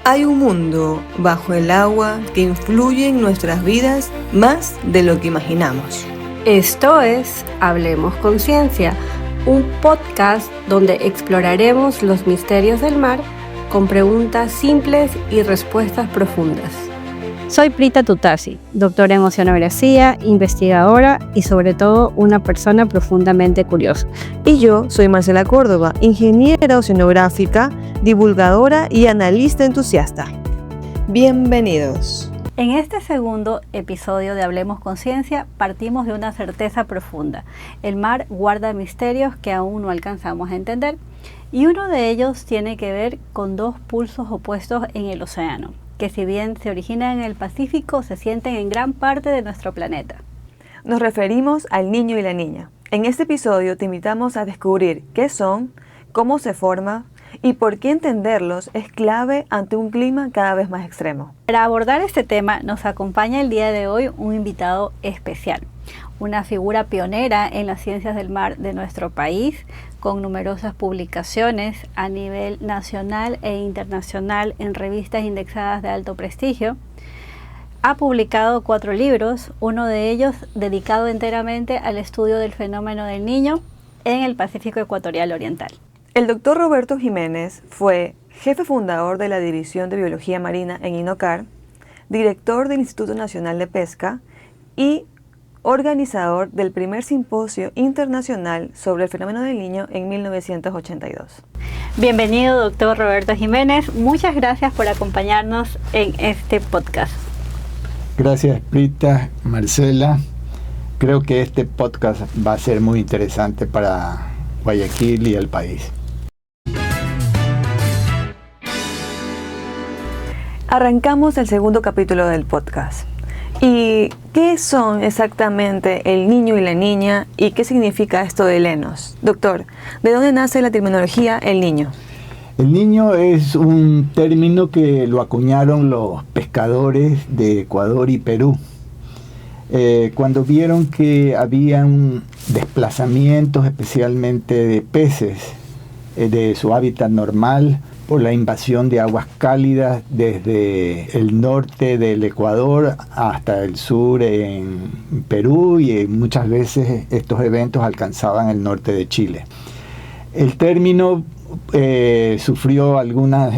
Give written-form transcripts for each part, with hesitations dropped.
Hay un mundo bajo el agua que influye en nuestras vidas más de lo que imaginamos. Esto es Hablemos Conciencia, un podcast donde exploraremos los misterios del mar con preguntas simples y respuestas profundas. Soy Prita Tutasi, doctora en oceanografía, investigadora y sobre todo una persona profundamente curiosa. Y yo soy Marcela Córdoba, ingeniera oceanográfica, divulgadora y analista entusiasta. Bienvenidos. En este segundo episodio de Hablemos Conciencia partimos de una certeza profunda. El mar guarda misterios que aún no alcanzamos a entender y uno de ellos tiene que ver con dos pulsos opuestos en el océano, que si bien se originan en el Pacífico, se sienten en gran parte de nuestro planeta. Nos referimos al niño y la niña. En este episodio te invitamos a descubrir qué son, cómo se forman y por qué entenderlos es clave ante un clima cada vez más extremo. Para abordar este tema nos acompaña el día de hoy un invitado especial, una figura pionera en las ciencias del mar de nuestro país, con numerosas publicaciones a nivel nacional e internacional en revistas indexadas de alto prestigio. Ha publicado 4 libros, uno de ellos dedicado enteramente al estudio del fenómeno del niño en el Pacífico Ecuatorial Oriental. El doctor Roberto Jiménez fue jefe fundador de la División de Biología Marina en INOCAR, director del Instituto Nacional de Pesca y organizador del primer simposio internacional sobre el fenómeno del niño en 1982. Bienvenido, doctor Roberto Jiménez. Muchas gracias por acompañarnos en este podcast. Gracias, Prita, Marcela. Creo que este podcast va a ser muy interesante para Guayaquil y el país. Arrancamos el segundo capítulo del podcast. ¿Y qué son exactamente el niño y la niña y qué significa esto de Lenos? Doctor, ¿de dónde nace la terminología el niño? El niño es un término que lo acuñaron los pescadores de Ecuador y Perú. Cuando vieron que habían desplazamientos, especialmente de peces, de su hábitat normal, por la invasión de aguas cálidas desde el norte del Ecuador hasta el sur en Perú, y muchas veces estos eventos alcanzaban el norte de Chile. El término sufrió algunos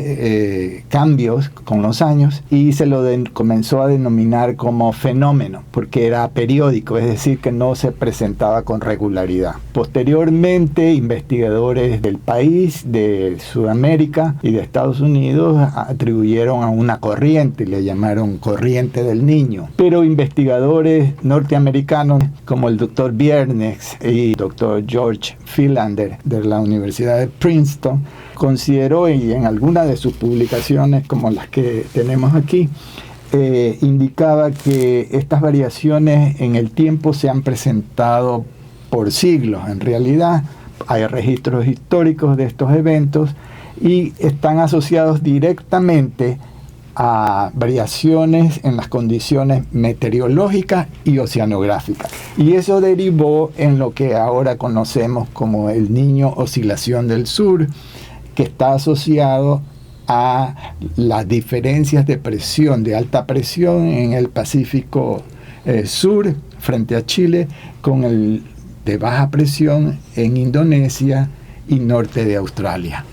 cambios con los años y se lo comenzó a denominar como fenómeno, porque era periódico, es decir, que no se presentaba con regularidad. Posteriormente, investigadores del país, de Sudamérica y de Estados Unidos atribuyeron a una corriente, le llamaron corriente del niño. Pero investigadores norteamericanos como el doctor Biernes y el doctor George Philander de la Universidad de Princeton consideró, y en algunas de sus publicaciones como las que tenemos aquí, indicaba que estas variaciones en el tiempo se han presentado por siglos. En realidad hay registros históricos de estos eventos y están asociados directamente a variaciones en las condiciones meteorológicas y oceanográficas. Y eso derivó en lo que ahora conocemos como el Niño Oscilación del Sur, que está asociado a las diferencias de presión, de alta presión en el Pacífico Sur frente a Chile, con el de baja presión en Indonesia y norte de Australia.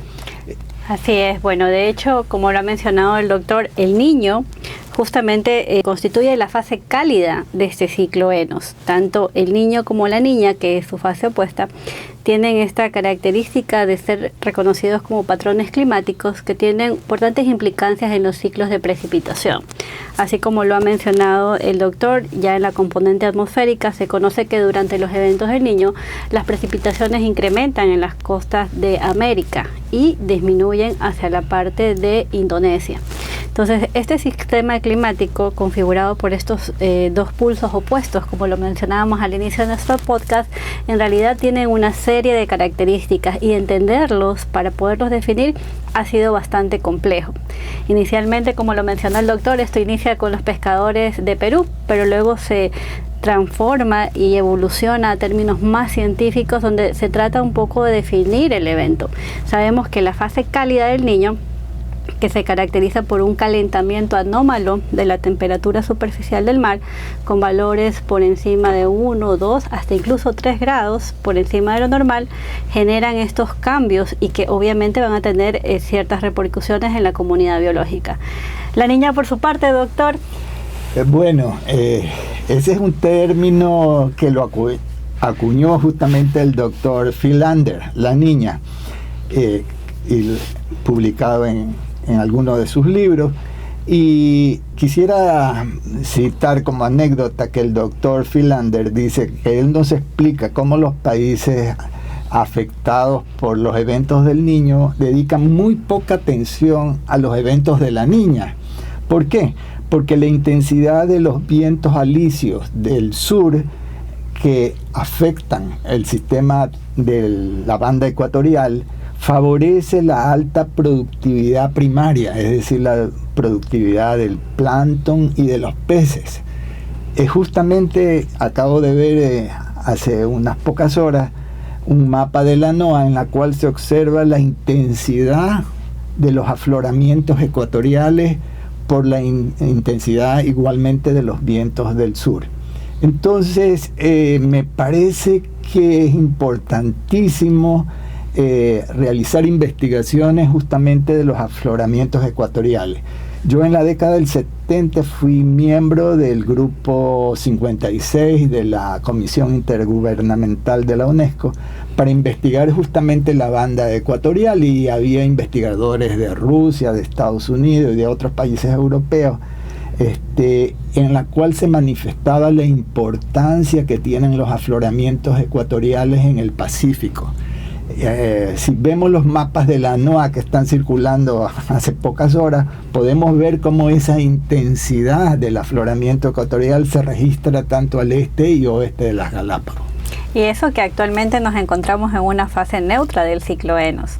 Así es, bueno, de hecho, como lo ha mencionado el doctor, el niño justamente constituye la fase cálida de este ciclo Enos. Tanto el niño como la niña, que es su fase opuesta, tienen esta característica de ser reconocidos como patrones climáticos que tienen importantes implicancias en los ciclos de precipitación. Así como lo ha mencionado el doctor, ya en la componente atmosférica se conoce que durante los eventos del niño las precipitaciones incrementan en las costas de América y disminuyen hacia la parte de Indonesia. Entonces, este sistema climático configurado por estos dos pulsos opuestos, como lo mencionábamos al inicio de nuestro podcast, en realidad tiene una serie de características y entenderlos para poderlos definir ha sido bastante complejo. Inicialmente, como lo mencionó el doctor, esto inicia con los pescadores de Perú, pero luego se transforma y evoluciona a términos más científicos donde se trata un poco de definir el evento. Sabemos que la fase cálida del niño que se caracteriza por un calentamiento anómalo de la temperatura superficial del mar, con valores por encima de 1, 2, hasta incluso 3 grados por encima de lo normal, generan estos cambios y que obviamente van a tener ciertas repercusiones en la comunidad biológica. La niña, por su parte, doctor. Bueno, ese es un término que lo acuñó justamente el doctor Philander, la niña, y publicado en alguno de sus libros. Y quisiera citar como anécdota que el doctor Philander dice que él nos explica cómo los países afectados por los eventos del Niño dedican muy poca atención a los eventos de la niña. ¿Por qué? Porque la intensidad de los vientos alisios del sur que afectan el sistema de la banda ecuatorial favorece la alta productividad primaria, es decir, la productividad del plancton y de los peces. Justamente acabo de ver hace unas pocas horas un mapa de la NOAA en la cual se observa la intensidad de los afloramientos ecuatoriales por la intensidad igualmente de los vientos del sur. Entonces, me parece que es importantísimo realizar investigaciones justamente de los afloramientos ecuatoriales. Yo en la década del 70 fui miembro del Grupo 56 de la Comisión Intergubernamental de la UNESCO para investigar justamente la banda ecuatorial, y había investigadores de Rusia, de Estados Unidos y de otros países europeos, en la cual se manifestaba la importancia que tienen los afloramientos ecuatoriales en el Pacífico. Si vemos los mapas de la NOAA que están circulando hace pocas horas, podemos ver cómo esa intensidad del afloramiento ecuatorial se registra tanto al este y oeste de las Galápagos. Y eso que actualmente nos encontramos en una fase neutra del ciclo Enos.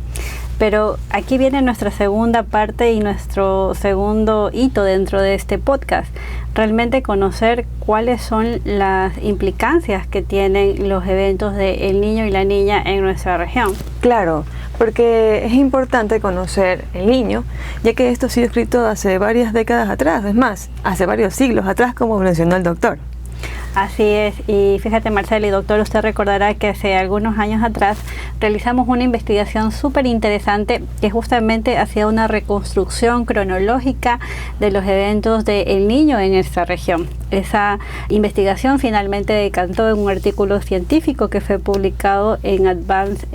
Pero aquí viene nuestra segunda parte y nuestro segundo hito dentro de este podcast. Realmente conocer cuáles son las implicancias que tienen los eventos de El Niño y la Niña en nuestra región. Claro, porque es importante conocer El Niño, ya que esto ha sido escrito hace varias décadas atrás, es más, hace varios siglos atrás, como mencionó el doctor. Así es, y fíjate, Marcela y doctor, usted recordará que hace algunos años atrás realizamos una investigación súper interesante que justamente hacía una reconstrucción cronológica de los eventos de El Niño en esta región. Esa investigación finalmente decantó en un artículo científico que fue publicado en Advanced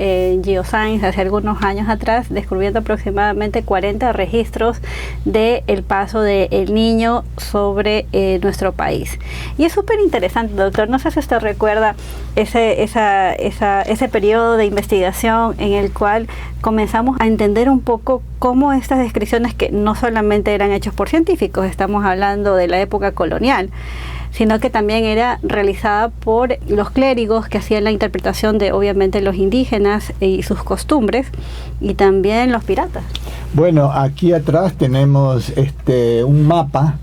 Geoscience hace algunos años atrás, descubriendo aproximadamente 40 registros del paso de El Niño sobre nuestro país. Y es súper interesante, doctor, no sé si usted recuerda ese periodo de investigación en el cual comenzamos a entender un poco cómo estas descripciones, que no solamente eran hechos por científicos, estamos hablando de la época colonial, sino que también era realizada por los clérigos que hacían la interpretación de, obviamente, los indígenas y sus costumbres, y también los piratas. Bueno, aquí atrás tenemos un mapa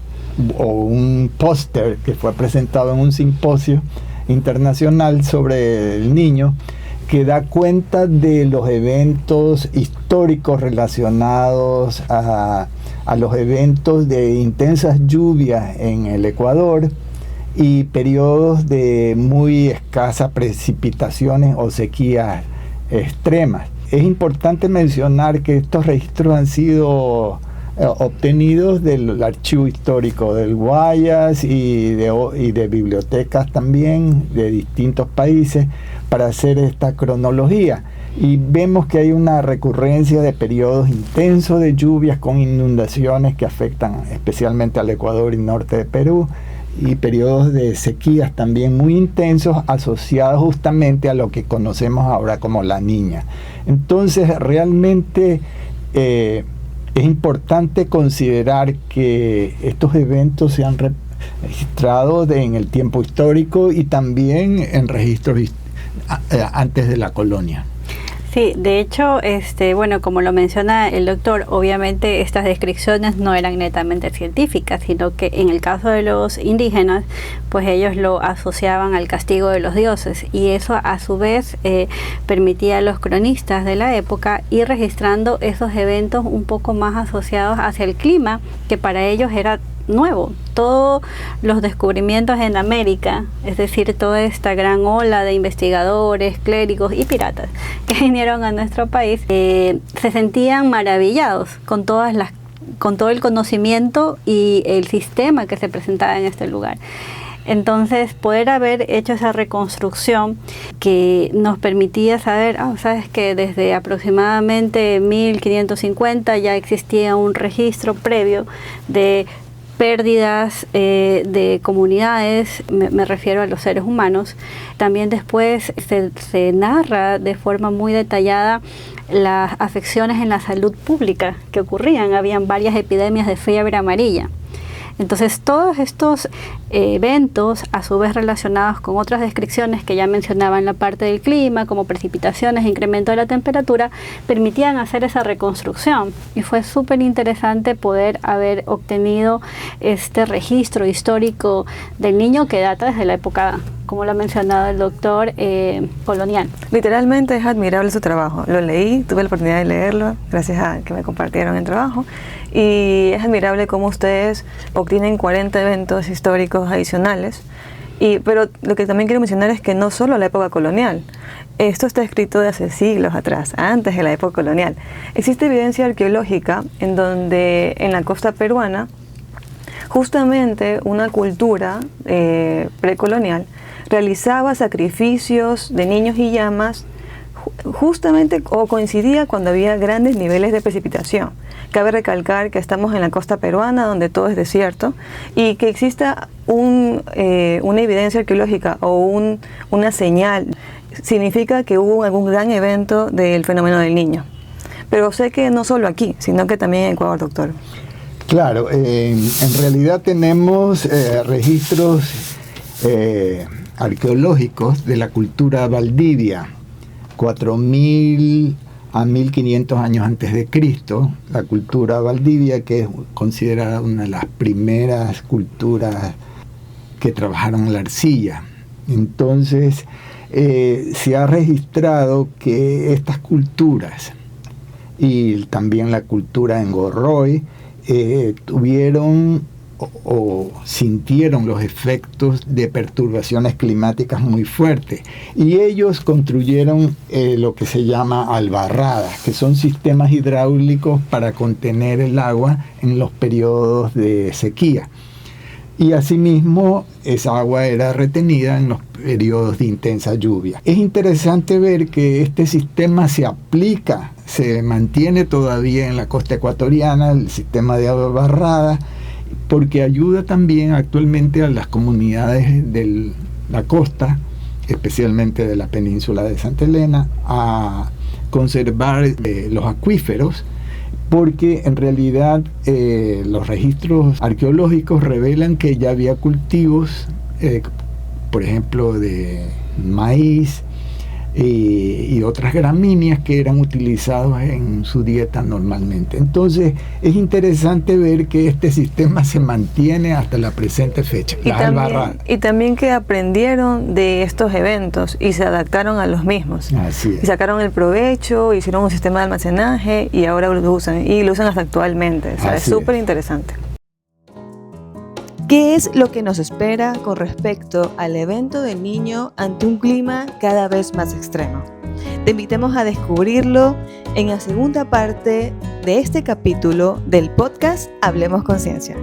o un póster que fue presentado en un simposio internacional sobre El Niño, que da cuenta de los eventos históricos relacionados a los eventos de intensas lluvias en el Ecuador y periodos de muy escasas precipitaciones o sequías extremas. Es importante mencionar que estos registros han sido obtenidos del archivo histórico del Guayas y de bibliotecas también de distintos países para hacer esta cronología, y vemos que hay una recurrencia de periodos intensos de lluvias con inundaciones que afectan especialmente al Ecuador y norte de Perú, y periodos de sequías también muy intensos asociados justamente a lo que conocemos ahora como la Niña. Entonces realmente es importante considerar que estos eventos se han registrado en el tiempo histórico y también en registros antes de la colonia. Sí, de hecho, bueno, como lo menciona el doctor, obviamente estas descripciones no eran netamente científicas, sino que en el caso de los indígenas, pues ellos lo asociaban al castigo de los dioses, y eso a su vez permitía a los cronistas de la época ir registrando esos eventos un poco más asociados hacia el clima, que para ellos era nuevo. Todos los descubrimientos en América, es decir, toda esta gran ola de investigadores, clérigos y piratas que vinieron a nuestro país, se sentían maravillados con todo el conocimiento y el sistema que se presentaba en este lugar. Entonces, poder haber hecho esa reconstrucción que nos permitía saber, sabes que desde aproximadamente 1550 ya existía un registro previo de pérdidas de comunidades, me refiero a los seres humanos. También después se narra de forma muy detallada las afecciones en la salud pública que ocurrían. Habían varias epidemias de fiebre amarilla. Entonces, todos estos eventos, a su vez relacionados con otras descripciones que ya mencionaba en la parte del clima, como precipitaciones, incremento de la temperatura, permitían hacer esa reconstrucción. Y fue súper interesante poder haber obtenido este registro histórico del niño que data desde la época, como lo ha mencionado el doctor, colonial. Literalmente es admirable su trabajo. Lo leí, tuve la oportunidad de leerlo, gracias a que me compartieron el trabajo. Y es admirable cómo ustedes obtienen 40 eventos históricos adicionales. Pero lo que también quiero mencionar es que no solo la época colonial. Esto está escrito de hace siglos atrás, antes de la época colonial. Existe evidencia arqueológica en donde en la costa peruana, justamente una cultura precolonial realizaba sacrificios de niños y llamas justamente o coincidía cuando había grandes niveles de precipitación. Cabe recalcar que estamos en la costa peruana, donde todo es desierto, y que exista una evidencia arqueológica o una señal significa que hubo algún gran evento del fenómeno del Niño. Pero sé que no solo aquí, sino que también en Ecuador, doctor. Claro, en realidad tenemos registros arqueológicos de la cultura Valdivia, 4000 a 1500 años antes de Cristo. La cultura Valdivia, que es considerada una de las primeras culturas que trabajaron la arcilla. Entonces, se ha registrado que estas culturas y también la cultura en Gorroy tuvieron o sintieron los efectos de perturbaciones climáticas muy fuertes, y ellos construyeron lo que se llama albarradas, que son sistemas hidráulicos para contener el agua en los periodos de sequía, y asimismo esa agua era retenida en los periodos de intensa lluvia. Es interesante ver que este sistema se aplica, se mantiene todavía en la costa ecuatoriana, el sistema de albarradas, porque ayuda también actualmente a las comunidades de la costa, especialmente de la península de Santa Elena, a conservar los acuíferos, porque en realidad los registros arqueológicos revelan que ya había cultivos, por ejemplo, de maíz y otras gramíneas que eran utilizados en su dieta normalmente. Entonces es interesante ver que este sistema se mantiene hasta la presente fecha. Y también que aprendieron de estos eventos y se adaptaron a los mismos. Así es. Y sacaron el provecho, hicieron un sistema de almacenaje y ahora lo usan, y lo usan hasta actualmente. O sea, es súper interesante. ¿Qué es lo que nos espera con respecto al evento del Niño ante un clima cada vez más extremo? Te invitamos a descubrirlo en la segunda parte de este capítulo del podcast Hablemos Conciencia.